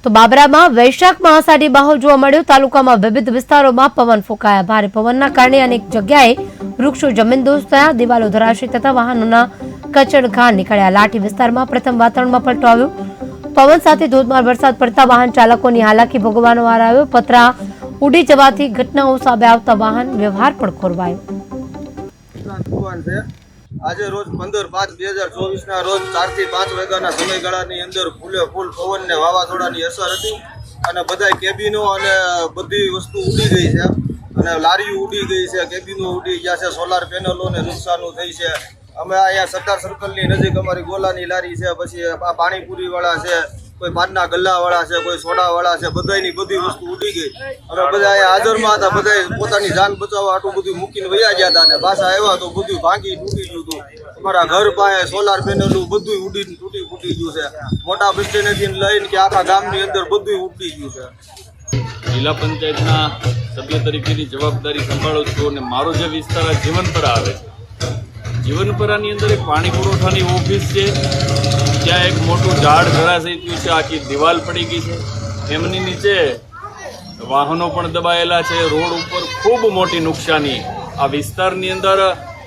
તો બાબરામાં વૈશાખ મહાસાડી માહોલ જોવા મળ્યો। તાલુકામાં વિવિધ વિસ્તારોમાં પવન ફૂંકાયા। ભારે પવનના કારણે અનેક જગ્યાએ વૃક્ષો જમીનદોસ્ત થયા, દિવાલો ધરાશયી થતા વાહનોના કચડઘાણ નીકળ્યા। લાઠી વિસ્તારમાં પ્રથમ વાતાવરણમાં પલટો આવ્યો। પવન સાથે ધોધમાર વરસાદ પડતા વાહન ચાલકોની હાલાકી ભોગવવાનો વાર આવ્યો। પતરા ઉડી જવાથી ઘટનાઓ સામે આવતા વાહન વ્યવહાર પણ ખોરવાયો। આજે રોજ 15/5/2024 ના રોજ 4 થી 5 વાગ્યાના સમયગાળાની અંદર ફૂલે ફૂલ પવન ને વાવાઝોડાની અસર હતી અને બધા કેબિનો અને બધી વસ્તુ ઉડી ગઈ છે અને લારીઓ ઉડી ગઈ છે, કેબિનો ઉડી ગયા છે, સોલાર પેનલોને નુકસાન થઈ છે। અમે અહીંયા સરદાર સર્કલની નજીક અમારી ગોલાની લારી છે, પછી આ પાણીપુરી વાળા છે, કોઈ પાનના ગલ્લા વાળા છે, કોઈ સોડા વાળા છે, બધાની બધી વસ્તુ ઉડી ગઈ। અમે બધા અહીંયા હાજરમાં હતા, બધા પોતાની જાન બચાવવા આટલું બધું મૂકીને વયા ગયા હતા અને પાછા આવ્યા તો બધું ભાંગી તૂટી ગયું હતું। અમારા ઘર પાસે સોલાર પેનલું બધું ઉડીને તૂટી ગયું છે। મોટા બસ સ્ટેન્ડથી લઈને કે આખા ગામની અંદર બધું ઉડી ગયું છે। જિલ્લા પંચાયતના સભ્ય તરીકેની જવાબદારી સંભાળું છું અને મારો જે વિસ્તાર જીવનપરા આવે છે, જીવનપરાની અંદર એક પાણી પુરવઠાની ઓફિસ છે, ત્યાં એક મોટું ઝાડ ધરાશયી થયું છે, આખી દિવાલ પડી ગઈ છે, એમની નીચે વાહનો પણ દબાયેલા છે, રોડ ઉપર ખૂબ મોટી નુકસાની। આ વિસ્તારની અંદર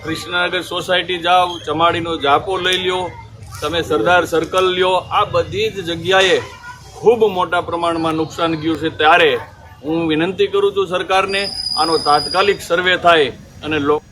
કૃષ્ણનગર સોસાયટી જાઓ, ચમાડીનો જાપો લઈ લ્યો, તમે સરદાર સર્કલ લ્યો, આ બધી જ જગ્યાએ ખૂબ મોટા પ્રમાણમાં નુકસાન ગયું છે। ત્યારે હું વિનંતી કરું છું સરકારને આનો તાત્કાલિક સર્વે થાય અને